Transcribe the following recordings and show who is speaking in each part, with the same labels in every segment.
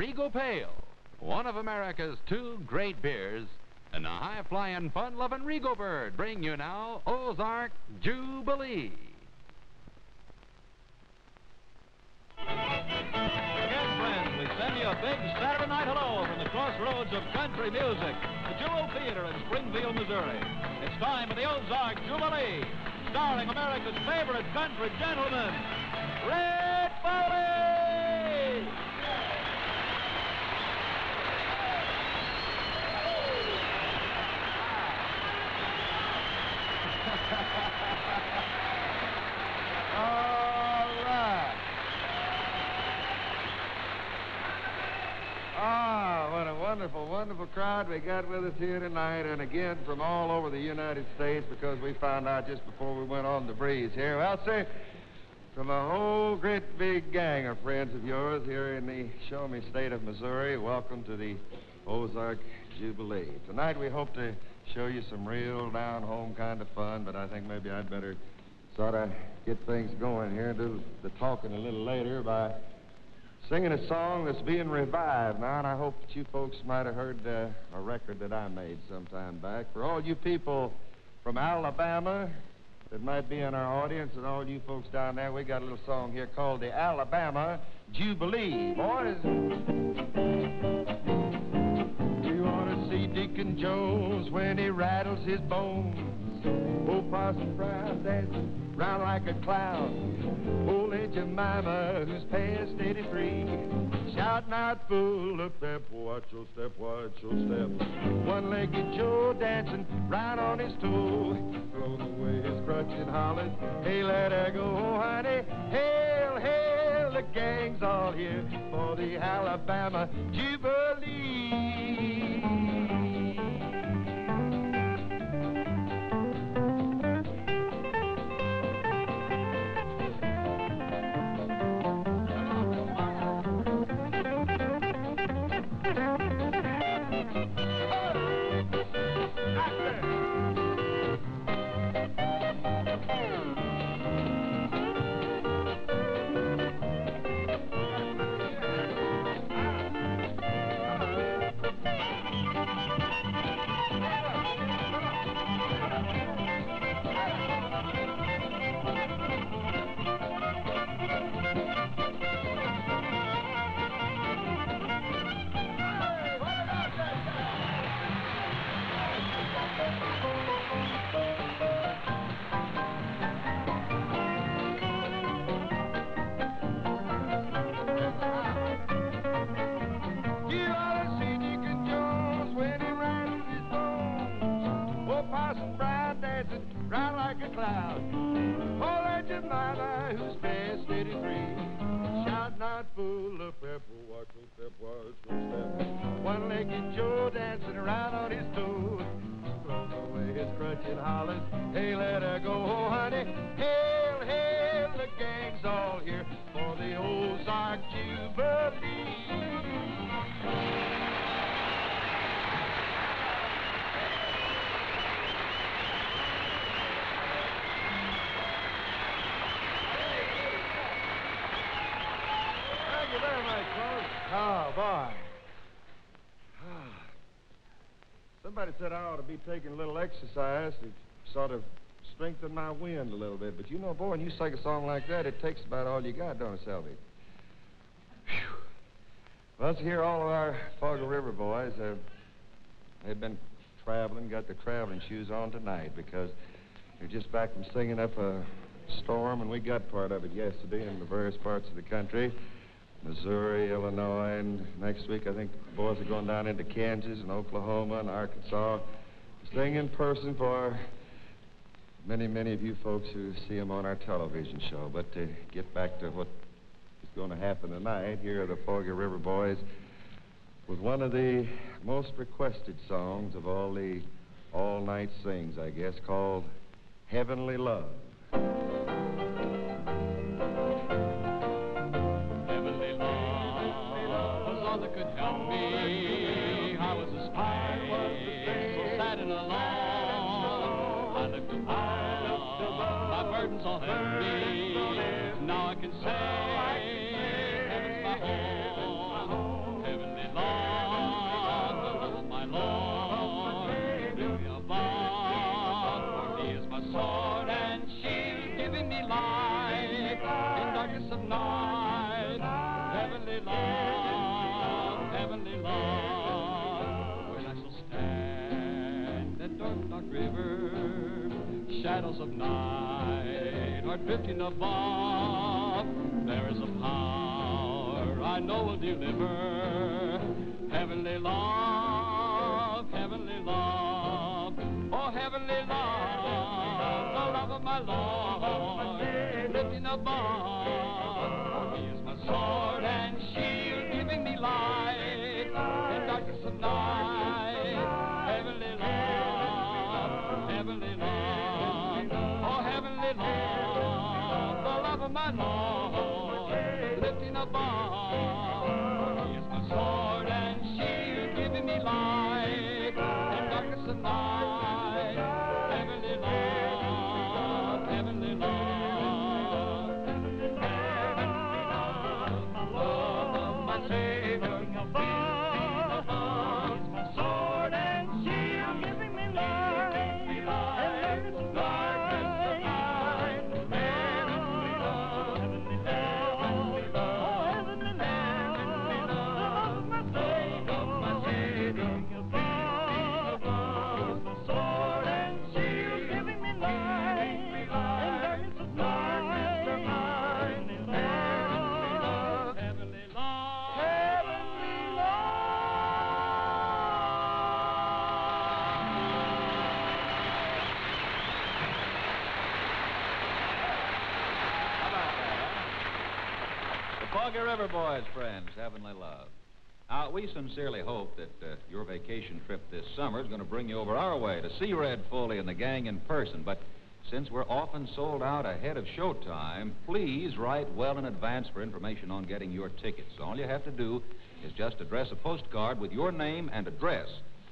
Speaker 1: Regal Pale, one of America's two great beers, and the high-flying, fun-loving Regal Bird bring you now Ozark Jubilee.
Speaker 2: Again, friends, we send you a big Saturday night hello from the crossroads of country music, the Jewel Theater in Springfield, Missouri. It's time for the Ozark Jubilee, starring America's favorite country gentleman, Red Foley!
Speaker 3: All right. Ah, what a wonderful, wonderful crowd we got with us here tonight, and again from all over the United States, because we found out just before we went on the breeze here. Well, say, from a whole great big gang of friends of yours here in the show-me state of Missouri, welcome to the Ozark Jubilee. Tonight we hope to show you some real down-home kind of fun, but I think maybe I'd better sort of get things going here and do the talking a little later by singing a song that's being revived now, and I hope that you folks might have heard a record that I made some time back. For all you people from Alabama that might be in our audience, and all you folks down there, we got a little song here called the Alabama Jubilee. Boys, you ought to see Deacon Jones when he rattles his bones. Old Parson Brown dancing round like a clown. Old Aunt Jemima, who's past 83, shouting out full of pep, watch your step, watch your step. One-legged Joe dancing right on his toe, throwing away his crutch and hollering, hey, let her go, honey. Hail, hail, the gang's all here for the Alabama Jubilee. Round like a cloud. Old Aunt Jemima, who's past 83, shouting out full of pep, watch your step, watch your step. One-legged Joe dancing around on his toe, throwing away his crutch and hollers, hey, let her go, honey. Hail, hail, the gang's all here for the Ozark Jubilee. Thank you very much, folks. Oh, boy. Somebody said I ought to be taking a little exercise to sort of strengthen my wind a little bit. But you know, boy, when you sing a song like that, it takes about all you got, don't it, Selby? Whew. Well, let's hear all of our Foggy River boys. They've been traveling, got their traveling shoes on tonight because they're just back from singing up a storm, and we got part of it yesterday in the various parts of the country. Missouri, Illinois, and next week I think the boys are going down into Kansas and Oklahoma and Arkansas, staying in person for many, many of you folks who see them on our television show. But to get back to what is going to happen tonight, here are the Foggy River boys with one of the most requested songs of all the all-night sings, I guess, called Heavenly Love.
Speaker 4: Now I can say, heaven's my home,
Speaker 2: when I shall stand at dark river, shadows of night are drifting above. There is a power I know will deliver heavenly love, oh heavenly love, the love of my Lord, lifting above. He is my sword and shield, giving me light in darkness of night. Heavenly love, oh heavenly love, the love of my Lord, lifting above. He is my sword and shield, giving me light in darkness of night. Heavenly love, heavenly love, my love, my Savior, above. He's my sword and shield, giving me light in darkness of night. Heavenly love, heavenly love, oh heavenly love, the love of my Savior, above. He's my sword and shield, giving me light in darkness of night. Heavenly love, heavenly love, heavenly How about that, huh? The Foggy River Boys, friends, heavenly love. Now, we sincerely hope that your vacation trip this summer is going to bring you over our way to see Red Foley and the gang in person. But since we're often sold out ahead of showtime, please write well in advance for information on getting your tickets. All you have to do is just address a postcard with your name and address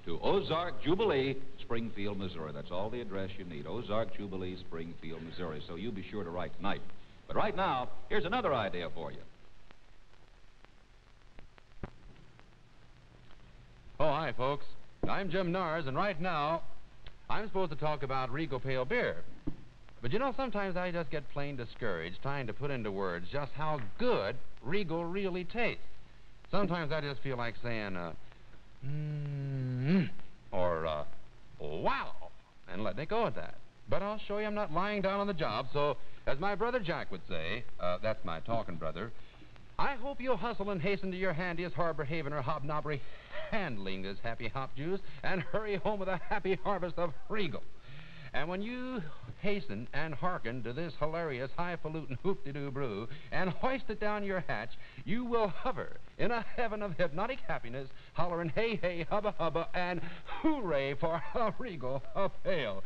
Speaker 2: to Ozark Jubilee, Springfield, Missouri. That's all the address you need, Ozark Jubilee, Springfield, Missouri. So you be sure to write tonight. But right now, here's another idea for you.
Speaker 1: Oh, hi, folks. I'm Jim Nars, and right now, I'm supposed to talk about Regal Pale Beer. But you know, sometimes I just get plain discouraged trying to put into words just how good Regal really tastes. Sometimes I just feel like saying, or, wow, and letting it go at that. But I'll show you I'm not lying down on the job, so as my brother Jack would say, that's my talking brother, I hope you'll hustle and hasten to your handiest harbor haven or hobnobbery handling this happy hop juice and hurry home with a happy harvest of Regal. And when you hasten and hearken to this hilarious highfalutin hoop-de-doo brew and hoist it down your hatch, you will hover in a heaven of hypnotic happiness, hollering hey, hey, hubba, hubba, and hooray for a Regal Pale.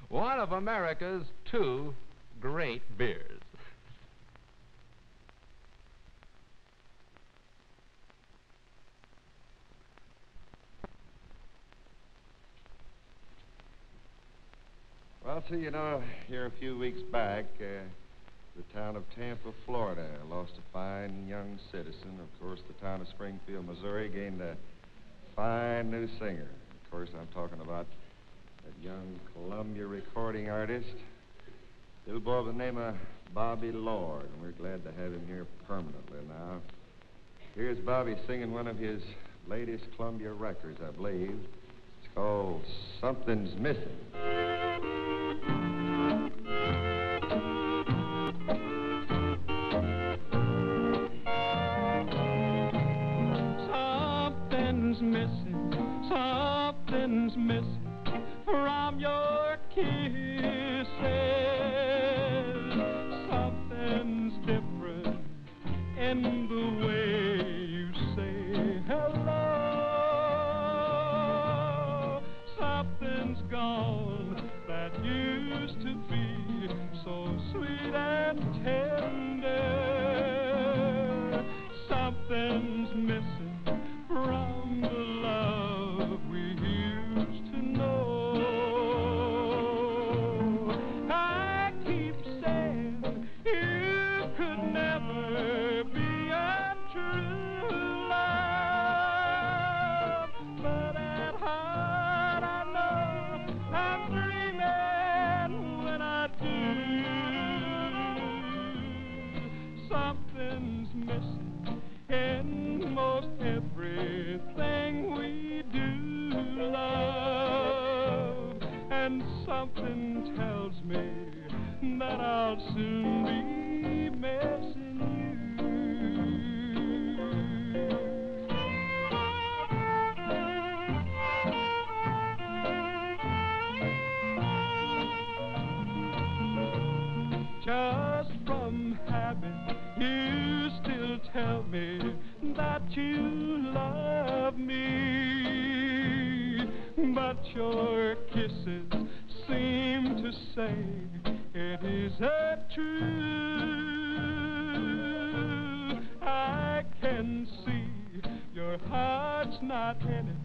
Speaker 1: One of America's two great beers.
Speaker 3: Well, see, you know, here a few weeks back, the town of Tampa, Florida, lost a fine young citizen. Of course, the town of Springfield, Missouri, gained a fine new singer. Of course, I'm talking about that young Columbia recording artist, little boy by the name of Bobby Lord, and we're glad to have him here permanently now. Here's Bobby singing one of his latest Columbia records, I believe. It's called Something's Missing.
Speaker 2: Something's missing, something's missing from your kisses. Something's different in the way you say hello. Something's gone that used to be so sweet and tender. Something's missing from the love we used to know. I keep saying you could never be a true love, but at heart I know I'm dreaming when I do. Something's missing
Speaker 4: you love me, but your kisses seem to say it isn't true. I can see your heart's not in it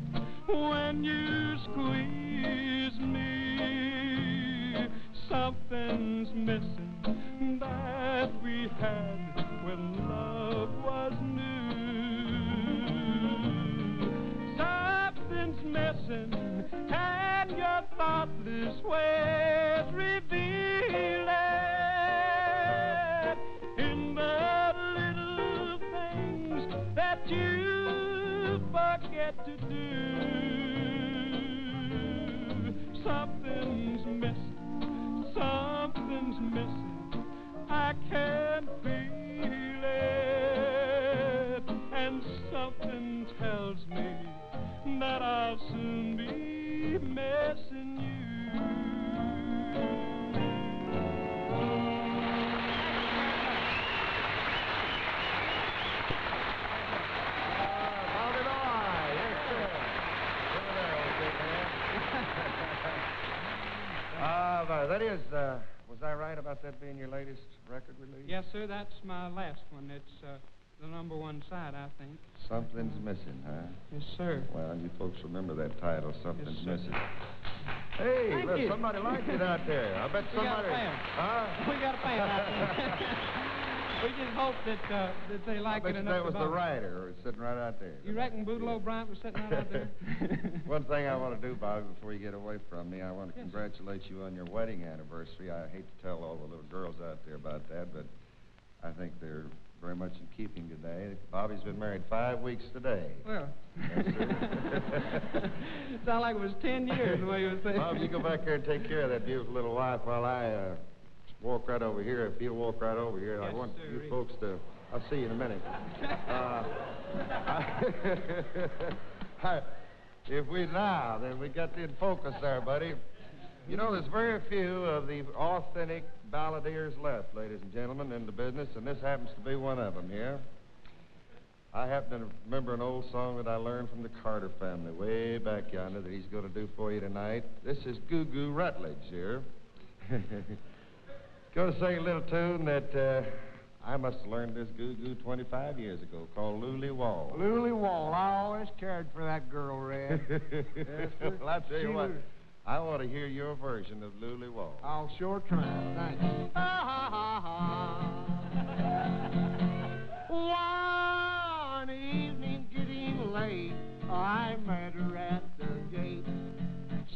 Speaker 4: when you squeeze me. Something's missing that we had when love was new. Something's missing, and your thoughtless ways reveal it in the little things that you forget to do. Something's missing, something's missing, I can feel it, and something tells me that I'll soon be missing you.
Speaker 3: That is, was I right about that being your latest record release?
Speaker 4: Yes, sir, that's my last one. It's the number one side, I think.
Speaker 3: Something's missing, huh?
Speaker 4: Yes, sir.
Speaker 3: Well, you folks remember that title, Something's
Speaker 4: Yes, sir.
Speaker 3: Missing. Hey,
Speaker 4: Thank
Speaker 3: look,
Speaker 4: you.
Speaker 3: somebody liked it out there. I bet
Speaker 4: We got
Speaker 3: somebody...
Speaker 4: a fan.
Speaker 3: Huh?
Speaker 4: We got a fan out there. We just hope that they
Speaker 3: I
Speaker 4: like
Speaker 3: bet
Speaker 4: it
Speaker 3: you
Speaker 4: enough.
Speaker 3: that was
Speaker 4: to
Speaker 3: the
Speaker 4: bother.
Speaker 3: writer sitting right out there.
Speaker 4: You reckon Boodle O'Brien was sitting right out there?
Speaker 3: One thing I want to do, Bobby, before you get away from me, I want to
Speaker 4: Yes,
Speaker 3: congratulate you on your wedding anniversary. I hate to tell all the little girls out there about that, but I think they're very much in keeping today. Bobby's been married 5 weeks today.
Speaker 4: Well,
Speaker 3: Yes, sir.
Speaker 4: sound like it was 10 years the way you were saying.
Speaker 3: Bob, you go back there and take care of that beautiful little wife while I walk right over here. If you'll walk right over here, I
Speaker 4: Yes,
Speaker 3: want
Speaker 4: sir.
Speaker 3: you folks to... I'll see you in a minute. If we now, then we got in focus there, buddy. You know, there's very few of the authentic balladeers left, ladies and gentlemen, in the business, and this happens to be one of them here. I happen to remember an old song that I learned from the Carter family way back yonder that he's going to do for you tonight. This is Goo Goo Rutledge here. Going to sing a little tune that I must have learned this goo-goo 25 years ago, called Lulu Wall.
Speaker 5: Lulu Wall. I always cared for that girl, Red. Yes, sir.
Speaker 3: Well, I'll tell you
Speaker 5: She
Speaker 3: what,
Speaker 5: was-
Speaker 3: I want to hear your version of Lulu Wall.
Speaker 5: I'll sure try. Thanks. One evening getting late, I met her at the gate,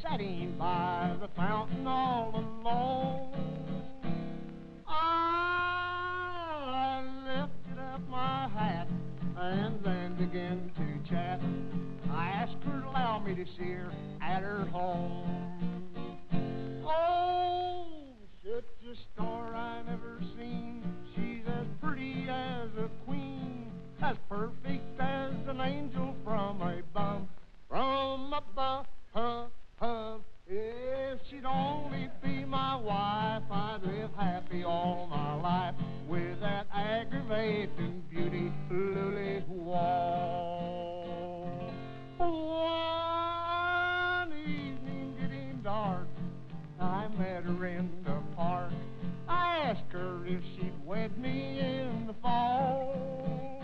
Speaker 5: sitting by the fountain all alone. I lifted up my hat and then began to chat. I asked her to allow me to see her at her home. Oh, such a star I never seen. She's as pretty as a queen, as perfect as an angel from above. From above. If she'd only be my wife, I'd live happy all my life with that aggravating beauty, Lily Wall. One evening getting dark, I met her in the park. I asked her if she'd wed me in the fall.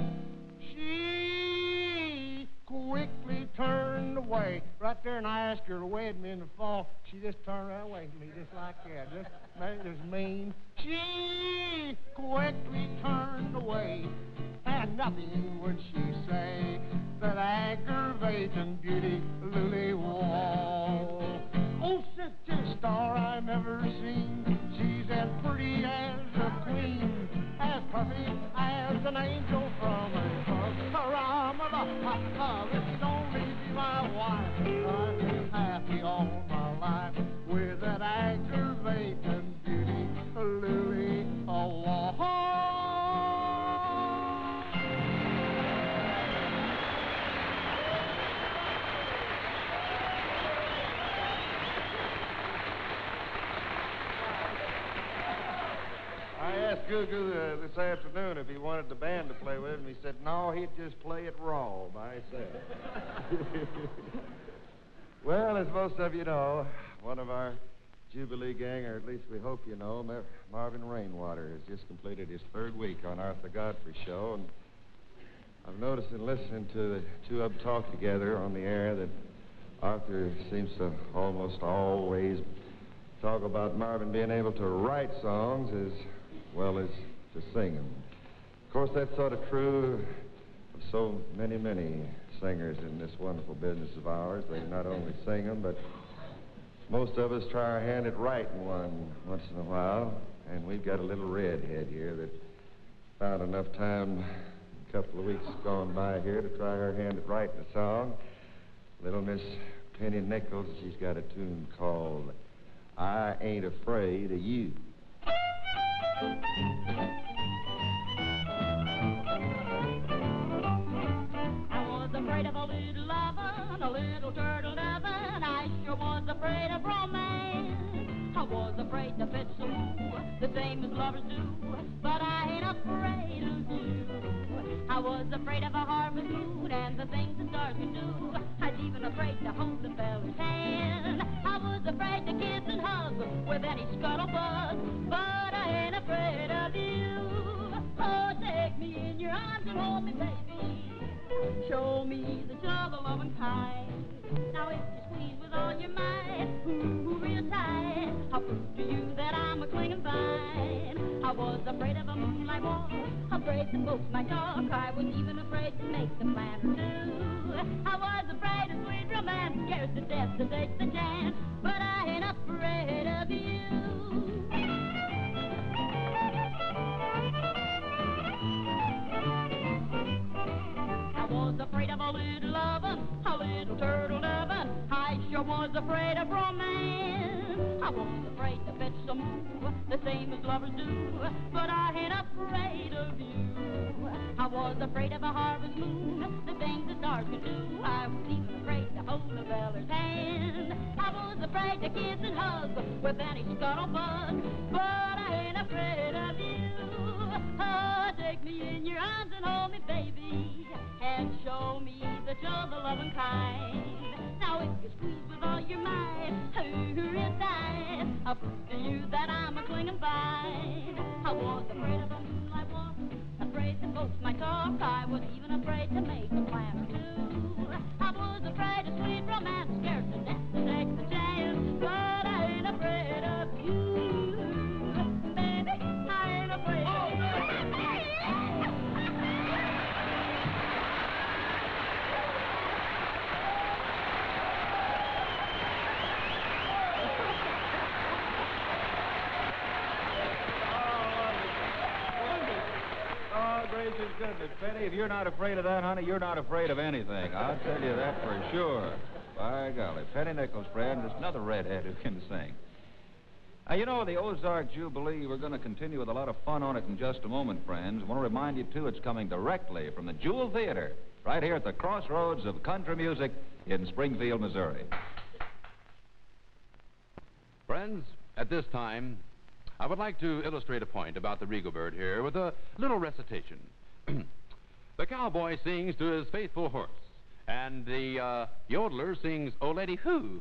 Speaker 5: She quickly turned away right there, and I asked her to wed me in the fall. She just turned right away from me, just like that. Just mean. She quickly turned away, and nothing would she say. That aggravating beauty, Lily Wall. Oh, such a star I never seen. She's as pretty as a queen, as perfect as an angel from above. If she'd only be my wife, I'd be happy all my life with that aggravating beauty, Lily Wall.
Speaker 3: I asked Goo this afternoon if he wanted the band to play with him. He said, no, he'd just play it raw by himself. Well, as most of you know, one of our Jubilee gang, or at least we hope you know, Marvin Rainwater, has just completed his 3rd week on Arthur Godfrey's show, and I've noticed in listening to the two of them talk together on the air that Arthur seems to almost always talk about Marvin being able to write songs as well as to sing them. Of course, that's sort of true of so many singers in this wonderful business of ours. They not only sing them, but most of us try our hand at writing one once in a while, and we've got a little redhead here that found enough time a couple of weeks gone by here to try her hand at writing a song. Little Miss Penny Nichols, she's got a tune called I Ain't Afraid of You.
Speaker 6: I was afraid of a little lovin', a little turtle dovin'. I sure was afraid of romance. I was afraid to fit so the same as lovers do, but I ain't afraid of you. I was afraid of a harvest moon and the things the stars can do. I was even afraid to hold the fella's hand. I was afraid to kiss and hug with any scuttlebutt, but I ain't afraid of you. Oh, take me in your arms and hold me, baby. Show me that you're the loving kind. Now if you squeeze with all your might, ooh, real tight, I'll prove to you that I'm a clinging vine. I was afraid of a moonlight walk, afraid the folks might talk. I was even afraid to make the plan or two. I was afraid of sweet romance, scared to death to take the chance, but I ain't afraid of you. I was afraid of a little lovin', a little turtle dovin'. I sure was afraid of romance. I was afraid to fetch some move, the same as lovers do, but I ain't afraid of you. I was afraid of a harvest moon, the things the stars can do. I was even afraid to hold a feller's hand. I was afraid to kiss and hug with any scuttlebutt, but I ain't afraid of you. Oh, take me in your arms and hold me, baby, and show me that you're the loving kind. Now if you squeeze with all your might, real tight, I'll prove to you that I'm a clinging vine. I was afraid of a moonlight walk, afraid the folks might talk. I was even afraid to make a plan or two. I was afraid of sweet romance, scared to death to take the chance, but I ain't afraid of you. Baby, I ain't afraid of you.
Speaker 2: Gracious goodness, Penny, if you're not afraid of that, honey, you're not afraid of anything. I'll tell you that for sure. By golly, Penny Nichols, friend, just another redhead who can sing. You know, the Ozark Jubilee, we're going to continue with a lot of fun on it in just a moment, friends. I want to remind you, too, it's coming directly from the Jewel Theater, right here at the crossroads of country music in Springfield, Missouri.
Speaker 1: Friends, at this time, I would like to illustrate a point about the Regal Bird here with a little recitation. The cowboy sings to his faithful horse, and the yodeler sings, "Oh, Lady Who,"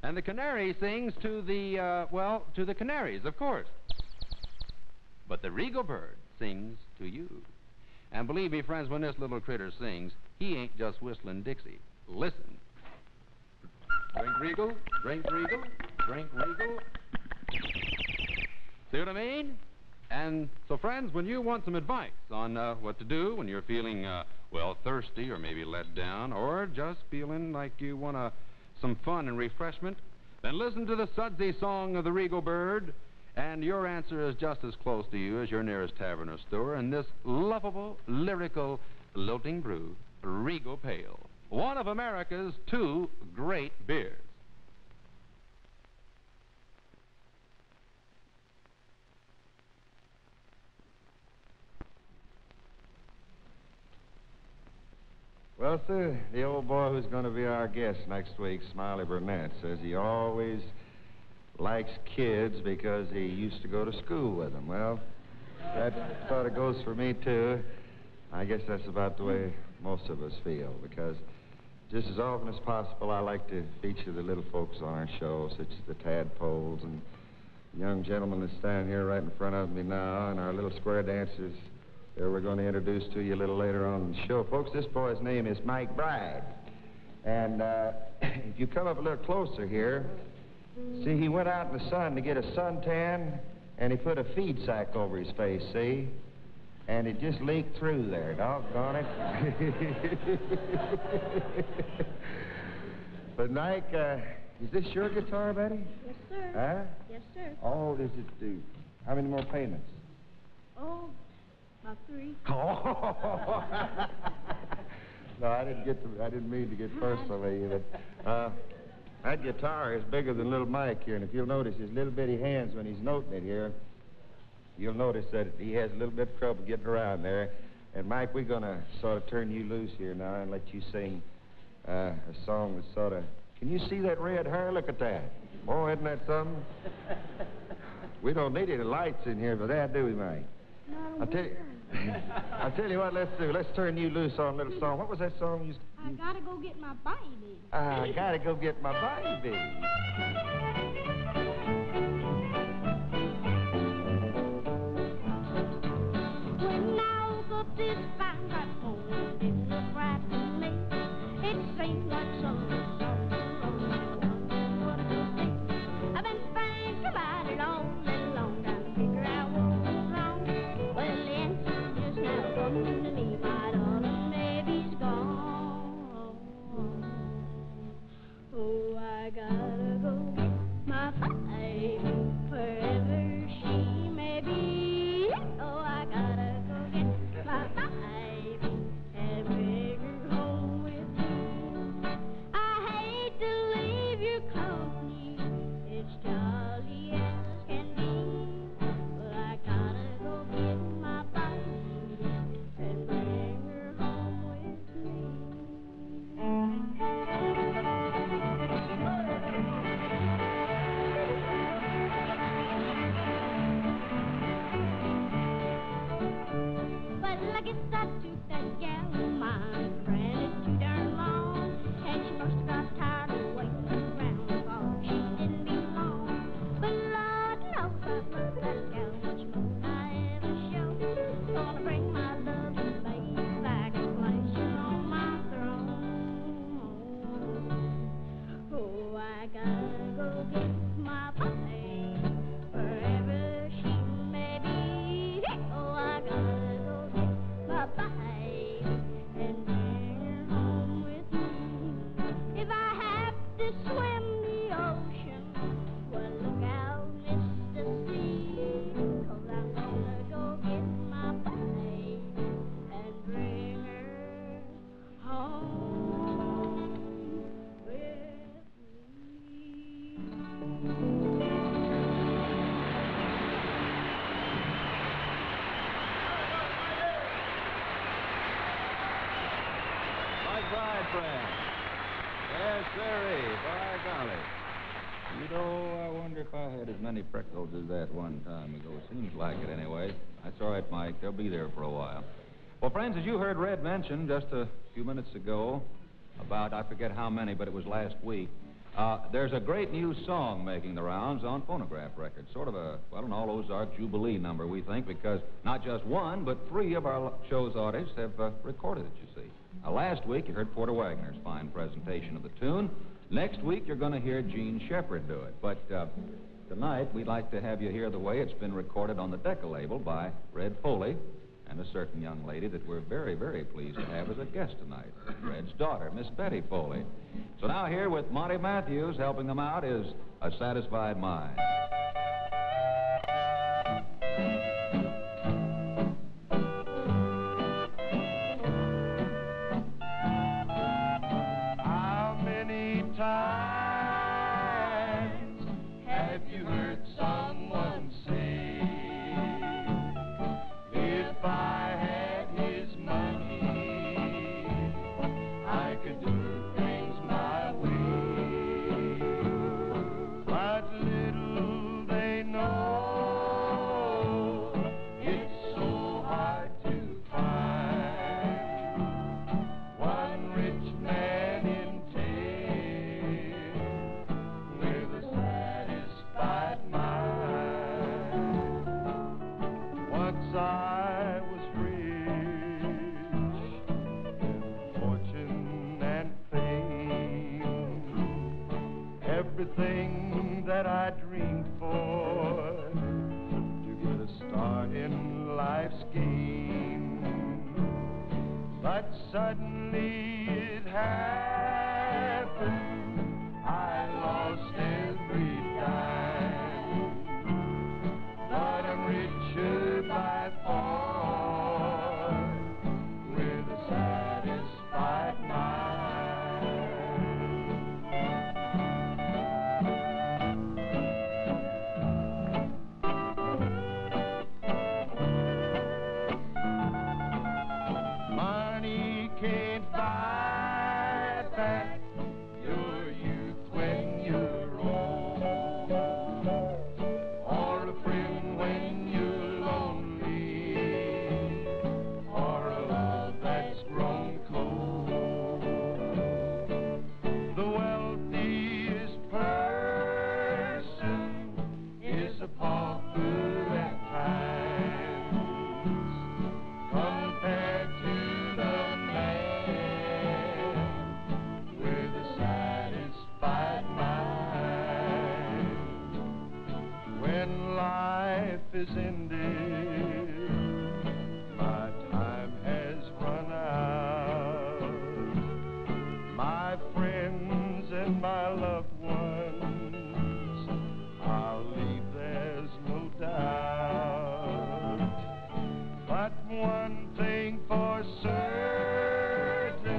Speaker 1: and the canary sings to the, to the canaries, of course. But the Regal Bird sings to you. And believe me, friends, when this little critter sings, he ain't just whistling Dixie. Listen. Drink Regal, drink Regal, drink Regal. See what I mean? And so, friends, when you want some advice on what to do when you're feeling, thirsty or maybe let down, or just feeling like you want some fun and refreshment, then listen to the sudsy song of the Regal Bird, and your answer is just as close to you as your nearest tavern or store in this lovable, lyrical, lilting brew, Regal Pale, one of America's 2 great beers.
Speaker 3: Well, sir, the old boy who's going to be our guest next week, Smiley Burnett, says he always likes kids because he used to go to school with them. Well, That sort of goes for me, too. I guess that's about the way most of us feel, because just as often as possible, I like to feature the little folks on our show, such as the tadpoles and the young gentleman that's standing here right in front of me now, and our little square dancers that we're going to introduce to you a little later on in the show. Folks, this boy's name is Mike Breid. And if you come up a little closer here, see, he went out in the sun to get a suntan, and he put a feed sack over his face, see? And it just leaked through there, doggone it. But, Mike, is this your guitar, Betty?
Speaker 6: Yes, sir.
Speaker 3: Huh?
Speaker 6: Yes, sir.
Speaker 3: Oh, does it do? How many more payments?
Speaker 6: Oh, about 3.
Speaker 3: Oh. No, I didn't mean to get personal with you, but that guitar is bigger than little Mike here, and if you'll notice his little bitty hands when he's noting it here, you'll notice that he has a little bit of trouble getting around there. And, Mike, we're going to sort of turn you loose here now and let you sing a song that's sort of... Can you see that red hair? Look at that. Oh, isn't that something? We don't need any lights in here for that, do we, Mike?
Speaker 6: No,
Speaker 3: I'll tell you what, let's do. Let's turn you loose on a little song. What was that song you...
Speaker 6: I gotta go get my baby.
Speaker 3: I gotta go get my baby.
Speaker 6: When I woke up this fine right morning, didn't look right to me. It seemed like something what to see. I've been thinking about it all day long, trying to figure out what was wrong. Well, the answer just now come to me, my darling baby's gone. Oh, I gotta go get my baby wherever she may be. Oh, I gotta go get my baby and bring her home with me. I hate to leave your company, it's jolly as can be, but I gotta go get my baby and bring her home with me. Well, I guess I took that gal of mine, ran it too darn long, and she must have got tired of waiting around, thought she didn't belong. But Lord knows I've loved that gal much more than I ever showed. Gonna bring my loving baby back and place her on my throne. Oh, I gotta go get my baby wherever she may be. Oh, I gotta go get my baby and bring her home with me. If I have to swim the ocean, well, look out, Mr. Sea, 'cause I'm gonna go get my baby and bring her home with me.
Speaker 2: Mike Breid, friend. Yes, sirree. By golly.
Speaker 7: You know, I wonder if I had as many freckles as that one time ago. Seems like it anyway.
Speaker 2: That's all right, Mike. They'll be there for a while. Well, friends, as you heard Red mention just a few minutes ago, about, I forget how many, but it was last week, there's a great new song making the rounds on phonograph records. Sort of a, well, an all Ozark Jubilee number, we think, because not just one, but 3 of our show's artists have recorded it, you see. Last week, you heard Porter Wagner's fine presentation of the tune. Next week, you're going to hear Gene Shepard do it. But tonight, we'd like to have you hear the way it's been recorded on the Decca label by Red Foley and a certain young lady that we're very, very pleased to have as a guest tonight, Red's daughter, Miss Betty Foley. So now here with Monte Matthews helping them out is A Satisfied Mind.
Speaker 4: How many times have you heard someone say, if I had his money, I could do things my way? But little they
Speaker 3: that I dreamed for, to get a start in life's game. But suddenly it happened, I lost every dime. But I'm richer by far, with a satisfied mind. Money can't buy back your youth when you're old, or a friend when you're lonely, or a love that's grown cold. The wealthiest person is a pauper at times, compared to the man with a satisfied mind. When life is ended, my time has run out. My friends and my loved ones, I'll leave, there's no doubt. But one thing for certain,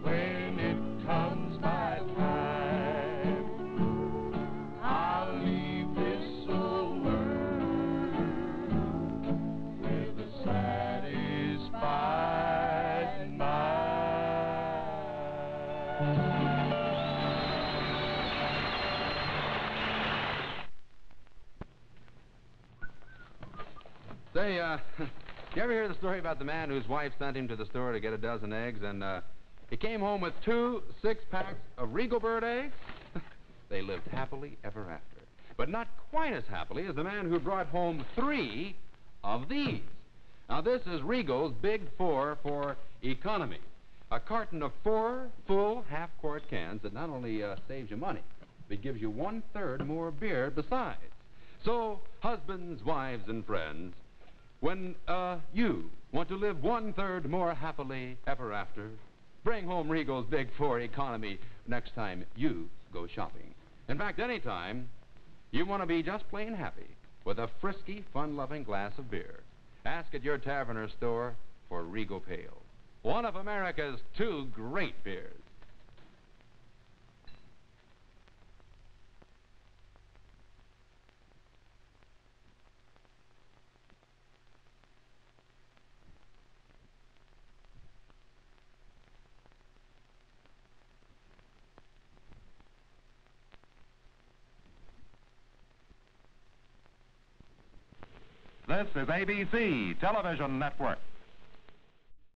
Speaker 3: when it comes my time, I'll leave this old world with a satisfied mind.
Speaker 1: Say, you ever hear the story about the man whose wife sent him to the store to get a dozen eggs, and he came home with 2 6-packs of Regal Bird eggs? They lived happily ever after, but not quite as happily as the man who brought home 3 of these. Now, this is Regal's Big 4 for economy. A carton of 4 full half-quart cans that not only saves you money, but gives you 1/3 more beer besides. So, husbands, wives, and friends, when you want to live 1/3 more happily ever after, bring home Regal's Big 4 economy next time you go shopping. In fact, anytime you want to be just plain happy with a frisky, fun-loving glass of beer, ask at your tavern or store for Regal Pale, one of America's 2 great beers.
Speaker 8: This is ABC Television Network.